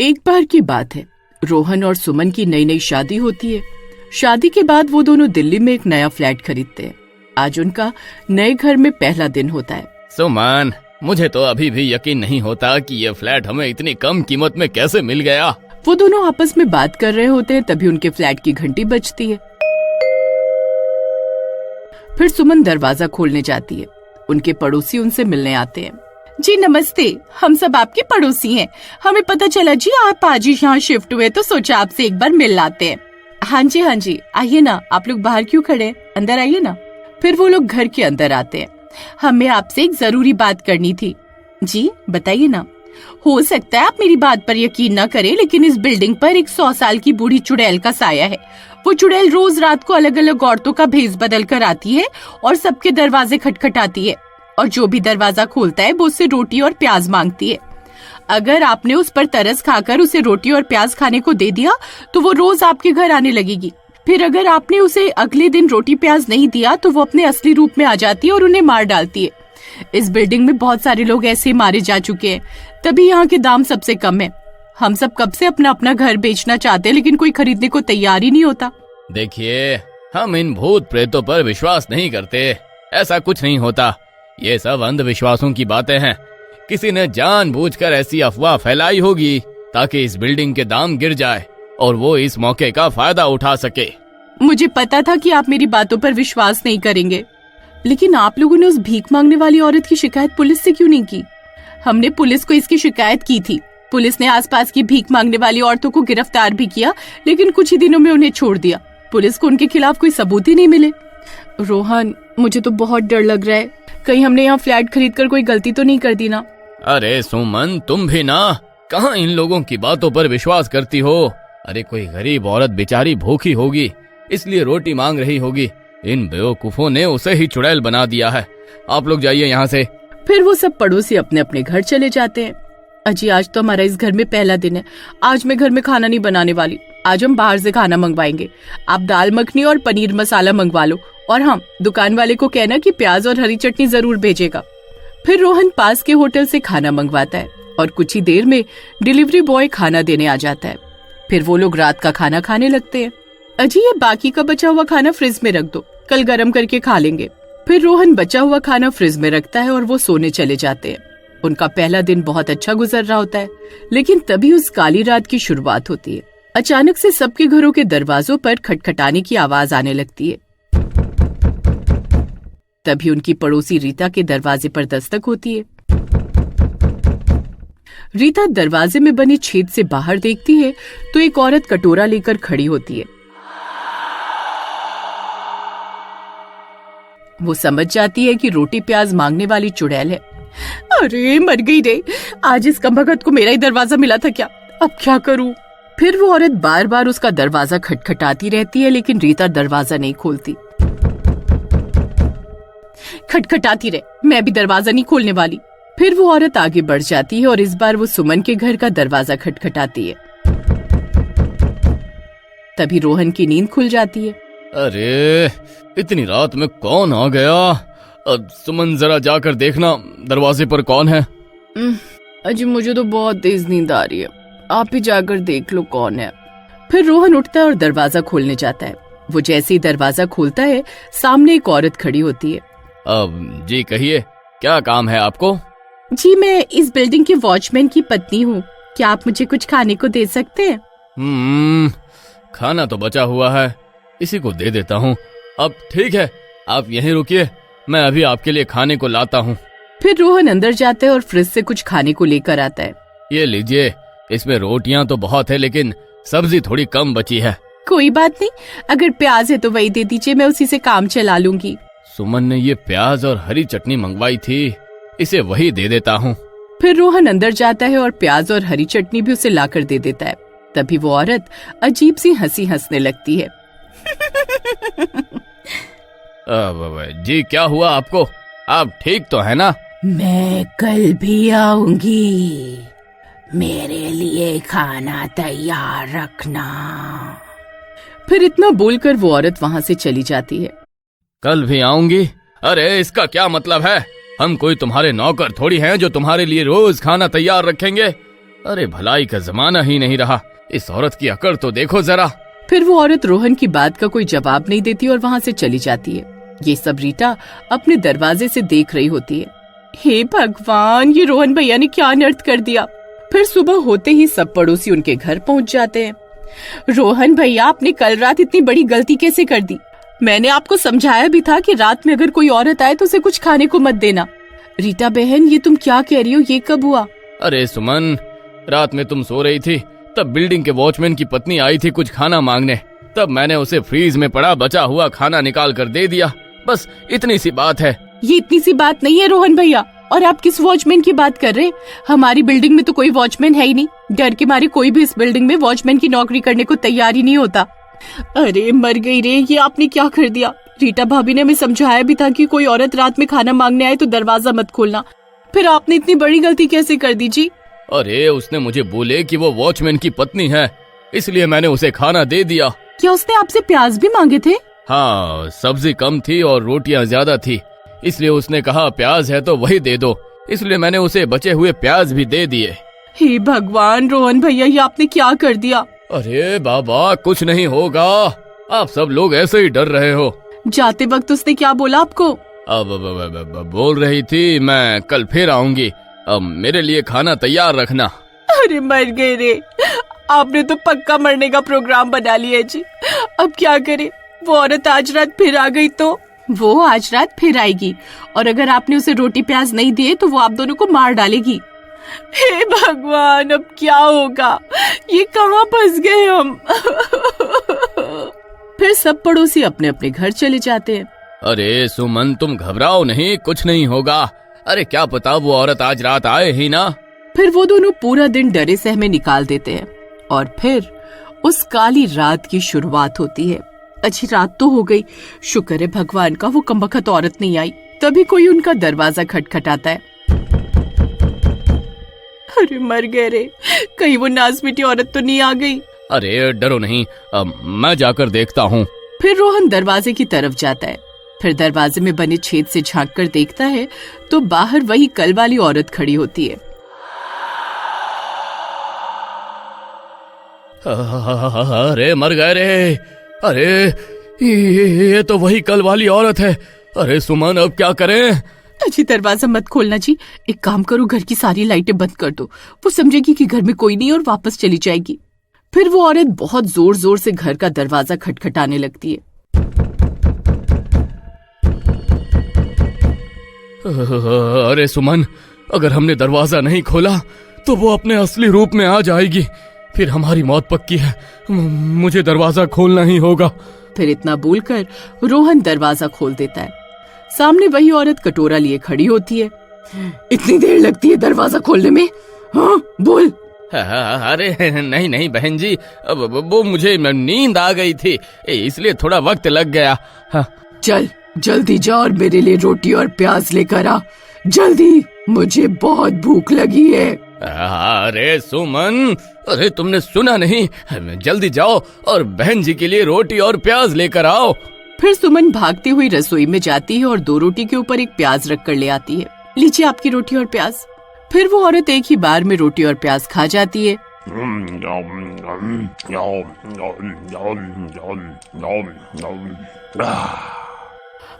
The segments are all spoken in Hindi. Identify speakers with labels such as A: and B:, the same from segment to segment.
A: एक बार की बात है, रोहन और सुमन की नई नई शादी होती है। शादी के बाद वो दोनों दिल्ली में एक नया फ्लैट खरीदते हैं। आज उनका नए घर में पहला दिन होता है।
B: सुमन, मुझे तो अभी भी यकीन नहीं होता कि ये फ्लैट हमें इतनी कम कीमत में कैसे मिल गया।
A: वो दोनों आपस में बात कर रहे होते हैं, तभी उनके फ्लैट की घंटी बजती है। फिर सुमन दरवाजा खोलने जाती है। उनके पड़ोसी उनसे मिलने आते हैं।
C: जी नमस्ते, हम सब आपके पड़ोसी हैं। हमें पता चला जी आप आज ही यहाँ शिफ्ट हुए, तो सोचा आपसे एक बार मिल लाते हैं।
A: हाँ जी, आइए ना। आप लोग बाहर क्यों खड़े हैं? अंदर आइए ना। फिर वो लोग घर के अंदर आते हैं।
C: हमें आपसे एक जरूरी बात करनी थी।
A: जी बताइए ना।
C: हो सकता है आप मेरी बात पर यकीन न करें, लेकिन इस बिल्डिंग पर एक 100 साल की बूढ़ी चुड़ैल का साया है। वो चुड़ैल रोज रात को अलग अलग औरतों का भेष बदल कर आती है और सबके दरवाजे खटखटाती है, और जो भी दरवाजा खोलता है वो उससे रोटी और प्याज मांगती है। अगर आपने उस पर तरस खाकर उसे रोटी और प्याज खाने को दे दिया तो वो रोज आपके घर आने लगेगी। फिर अगर आपने उसे अगले दिन रोटी प्याज नहीं दिया तो वो अपने असली रूप में आ जाती है और उन्हें मार डालती है। इस बिल्डिंग में बहुत सारे लोग ऐसे मारे जा चुके हैं, तभी यहाँ के दाम सबसे कम है। हम सब कब से अपना अपना घर बेचना चाहते हैं, लेकिन कोई खरीदने को तैयार ही नहीं होता।
B: देखिए, हम इन भूत प्रेतों पर विश्वास नहीं करते। ऐसा कुछ नहीं होता। ये सब अंधविश्वासों की बातें हैं। किसी ने जानबूझकर ऐसी अफवाह फैलाई होगी ताकि इस बिल्डिंग के दाम गिर जाए और वो इस मौके का फायदा उठा सके।
C: मुझे पता था कि आप मेरी बातों पर विश्वास नहीं करेंगे,
A: लेकिन आप लोगों ने उस भीख मांगने वाली औरत की शिकायत पुलिस से क्यों नहीं की?
C: हमने पुलिस को इसकी शिकायत की थी। पुलिस ने आसपास की भीख मांगने वाली औरतों को गिरफ्तार भी किया, लेकिन कुछ ही दिनों में उन्हें छोड़ दिया। पुलिस को उनके खिलाफ कोई सबूत ही नहीं मिले।
A: रोहन, मुझे तो बहुत डर लग रहा है। कहीं हमने यहाँ फ्लैट खरीदकर कोई गलती तो नहीं कर दी ना?
B: अरे सुमन, तुम भी ना, कहाँ इन लोगों की बातों पर विश्वास करती हो? अरे कोई गरीब औरत बेचारी भूखी होगी, इसलिए रोटी मांग रही होगी। इन बेवकूफों ने उसे ही चुड़ैल बना दिया है। आप लोग जाइए यहाँ से।
A: फिर वो सब पड़ोसी अपने अपने घर चले जाते हैं। अजी, आज तो हमारा इस घर में पहला दिन है। आज मैं घर में खाना नहीं बनाने वाली। आज हम बाहर से खाना मंगवाएंगे। आप दाल मखनी और पनीर मसाला मंगवा लो, और हाँ, दुकान वाले को कहना कि प्याज और हरी चटनी जरूर भेजेगा। फिर रोहन पास के होटल से खाना मंगवाता है और कुछ ही देर में डिलीवरी बॉय खाना देने आ जाता है। फिर वो लोग रात का खाना खाने लगते हैं। अजी, ये बाकी का बचा हुआ खाना फ्रिज में रख दो, कल गरम करके खा लेंगे। फिर रोहन बचा हुआ खाना फ्रिज में रखता है और वो सोने चले जाते हैं। उनका पहला दिन बहुत अच्छा गुजर रहा होता है, लेकिन तभी उस काली रात की शुरुआत होती है। अचानक से सबके घरों के दरवाजों पर खटखटाने की आवाज आने लगती है। तभी उनकी पड़ोसी रीता के दरवाजे पर दस्तक होती है। रीता दरवाजे में बने छेद से बाहर देखती है तो एक औरत कटोरा लेकर खड़ी होती है। वो समझ जाती है कि रोटी प्याज मांगने वाली चुड़ैल है।
C: अरे मर गई रे, आज इस कमबख्त को मेरा ही दरवाजा मिला था क्या? अब क्या करूं?
A: फिर वो औरत बार बार उसका दरवाजा खटखटाती रहती है, लेकिन रीता दरवाजा नहीं खोलती।
C: खटखटाती रहे, मैं भी दरवाजा नहीं खोलने वाली।
A: फिर वो औरत आगे बढ़ जाती है और इस बार वो सुमन के घर का दरवाजा खटखटाती है। तभी रोहन की नींद खुल जाती है।
B: अरे इतनी रात में कौन आ गया? अब सुमन, जरा जाकर देखना दरवाजे पर कौन है।
A: अजी, मुझे तो बहुत तेज नींद आ रही है। आप ही जाकर देख लो कौन है। फिर रोहन उठता है और दरवाजा खोलने जाता है। वो जैसे ही दरवाजा खोलता है, सामने एक औरत खड़ी होती है।
B: अब जी कहिए, क्या काम है आपको?
C: जी, मैं इस बिल्डिंग के वॉचमैन की पत्नी हूँ। क्या आप मुझे कुछ खाने को दे सकते हैं?
B: खाना तो बचा हुआ है, इसी को दे देता हूँ। अब ठीक है, आप यहीं रुकिए, मैं अभी आपके लिए खाने को लाता हूँ।
A: फिर रोहन अंदर जाता है और फ्रिज से कुछ खाने को लेकर आता है।
B: ये लीजिए, इसमें रोटियां तो बहुत है, लेकिन सब्जी थोड़ी कम बची है।
C: कोई बात नहीं, अगर प्याज है तो वही दे दीजिए, मैं उसी से काम चला लूंगी।
B: सुमन ने ये प्याज और हरी चटनी मंगवाई थी, इसे वही दे देता हूँ।
A: फिर रोहन अंदर जाता है और प्याज और हरी चटनी भी उसे लाकर दे देता है। तभी वो औरत अजीब सी हंसी हंसने लगती है।
B: जी, क्या हुआ आपको? आप ठीक तो है ना?
C: मैं कल भी आऊंगी, मेरे लिए खाना तैयार रखना।
A: फिर इतना बोलकर वो औरत वहाँ से चली जाती है।
B: कल भी आऊंगी? अरे इसका क्या मतलब है? हम कोई तुम्हारे नौकर थोड़ी हैं जो तुम्हारे लिए रोज खाना तैयार रखेंगे। अरे भलाई का जमाना ही नहीं रहा, इस औरत की अकड़ तो देखो जरा।
A: फिर वो औरत रोहन की बात का कोई जवाब नहीं देती और वहाँ से चली जाती है। ये सब रीटा अपने दरवाजे से देख रही होती है। हे भगवान, ये रोहन भैया ने क्या अनर्थ कर दिया। फिर सुबह होते ही सब पड़ोसी उनके घर पहुँच जाते हैं। रोहन भैया, आपने कल रात इतनी बड़ी गलती कैसे कर दी? मैंने आपको समझाया भी था कि रात में अगर कोई औरत आए तो उसे कुछ खाने को मत देना। रीटा बहन, ये तुम क्या कह रही हो? ये कब हुआ?
B: अरे सुमन, रात में तुम सो रही थी, तब बिल्डिंग के वॉचमैन की पत्नी आई थी कुछ खाना मांगने। तब मैंने उसे फ्रीज में पड़ा बचा हुआ खाना निकाल कर दे दिया। बस इतनी सी बात है।
A: ये इतनी सी बात नहीं है रोहन भैया। और आप किस वॉचमैन की बात कर रहे हैं? हमारी बिल्डिंग में तो कोई वॉचमैन है ही नहीं। डर के मारे कोई भी इस बिल्डिंग में वॉचमैन की नौकरी करने को तैयार ही नहीं होता। अरे मर गई रे, ये आपने क्या कर दिया? रीटा भाभी ने हमें समझाया भी था कि कोई औरत रात में खाना मांगने आए तो दरवाजा मत खोलना। फिर आपने इतनी बड़ी गलती कैसे कर दी जी?
B: अरे उसने मुझे बोले कि वो वॉचमैन की पत्नी है, इसलिए मैंने उसे खाना दे दिया।
A: क्या उसने आपसे प्याज भी मांगे थे?
B: हाँ, सब्जी कम थी और रोटियां ज्यादा थी, इसलिए उसने कहा प्याज है तो वही दे दो, इसलिए मैंने उसे बचे हुए प्याज भी दे दिए।
A: हे भगवान रोहन भैया, ये आपने क्या कर दिया?
B: अरे बाबा, कुछ नहीं होगा, आप सब लोग ऐसे ही डर रहे हो।
A: जाते वक्त उसने क्या बोला आपको?
B: अब बोल रही थी मैं कल फिर आऊंगी, अब मेरे लिए खाना तैयार रखना।
A: अरे मर गए रे, आपने तो पक्का मरने का प्रोग्राम बना लिया जी। अब क्या करे? वो औरत आज रात फिर आ गई तो? वो आज रात फिर आएगी और अगर आपने उसे रोटी प्याज नहीं दिए तो वो आप दोनों को मार डालेगी। हे भगवान, अब क्या होगा? ये कहाँ फंस गए हम? फिर सब पड़ोसी अपने अपने घर चले जाते हैं।
B: अरे सुमन, तुम घबराओ नहीं, कुछ नहीं होगा। अरे क्या पता वो औरत आज रात आए ही ना।
A: फिर वो दोनों पूरा दिन डरे सहमे निकाल देते हैं और फिर उस काली रात की शुरुआत होती है। अच्छी रात तो हो गई, शुक्र है भगवान का वो कमबख्त औरत नहीं आई। तभी कोई उनका दरवाजा खटखटाता है। अरे मर गए रे, कहीं वो नाज़-मिटी औरत तो नहीं आ गई?
B: अरे डरो नहीं, मैं जाकर देखता हूँ।
A: फिर रोहन दरवाजे की तरफ जाता है। फिर दरवाजे में बने छेद से झांक कर देखता है तो बाहर वही कल वाली औरत खड़ी होती है।
B: अरे मर गए रे, अरे ये तो वही कल वाली औरत है। अरे सुमन, अब क्या करें?
A: अजी दरवाजा मत खोलना जी, एक काम करो, घर की सारी लाइटें बंद कर दो। वो समझेगी कि घर में कोई नहीं और वापस चली जाएगी। फिर वो औरत बहुत जोर जोर से घर का दरवाजा खटखटाने लगती है।
B: अरे सुमन, अगर हमने दरवाजा नहीं खोला तो वो अपने असली रूप में आ जाएगी, फिर हमारी मौत पक्की है। मुझे दरवाजा खोलना ही होगा।
A: फिर इतना बोलकर रोहन दरवाजा खोल देता है। सामने वही औरत कटोरा लिए खड़ी होती है। इतनी देर लगती है दरवाजा खोलने में? हाँ बोल।
B: अरे नहीं नहीं बहन जी, वो मुझे नींद आ गई थी, इसलिए थोड़ा वक्त लग गया। हाँ।
A: चल जल्दी जा और मेरे लिए रोटी और प्याज लेकर आ, जल्दी, मुझे बहुत भूख लगी है।
B: अरे सुमन, अरे तुमने सुना नहीं, जल्दी जाओ और बहन जी के लिए रोटी और प्याज लेकर आओ।
A: फिर सुमन भागती हुई रसोई में जाती है और 2 रोटी के ऊपर एक प्याज रख कर ले आती है। लीजिए आपकी रोटी और प्याज। फिर वो औरत एक ही बार में रोटी और प्याज खा जाती है।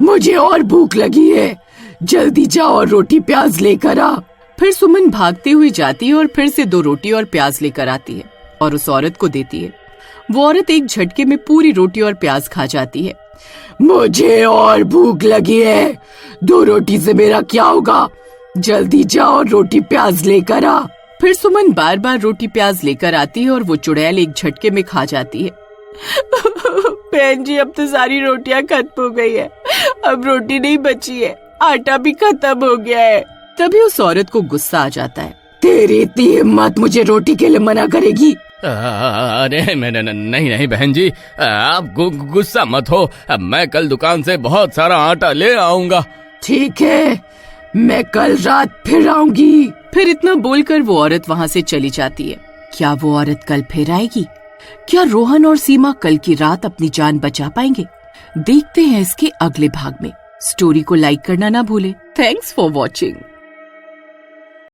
A: मुझे और भूख लगी है, जल्दी जाओ और रोटी प्याज लेकर आ। फिर सुमन भागती हुई जाती है और फिर से 2 रोटी और प्याज लेकर आती है और उस औरत को देती है। वो औरत एक झटके में पूरी रोटी और प्याज खा जाती है। मुझे और भूख लगी है, 2 रोटी से मेरा क्या होगा, जल्दी जाओ रोटी प्याज लेकर आ। फिर सुमन बार बार रोटी प्याज लेकर आती है और वो चुड़ैल एक झटके में खा जाती है। बहन जी, अब तो सारी रोटियां खत्म हो गई है, अब रोटी नहीं बची है, आटा भी खत्म हो गया है। तभी उस औरत को गुस्सा आ जाता है। तेरी इतनी हिम्मत, मुझे रोटी के लिए मना करेगी?
B: अरे नहीं बहन जी, आप गुस्सा मत हो, मैं कल दुकान से बहुत सारा आटा ले आऊंगा।
A: ठीक है, मैं कल रात फिर आऊंगी। फिर इतना बोलकर वो औरत वहाँ से चली जाती है। क्या वो औरत कल फिर आएगी? क्या रोहन और सीमा कल की रात अपनी जान बचा पाएंगे? देखते हैं इसके अगले भाग में। स्टोरी को लाइक करना ना भूलें। Thanks for watching.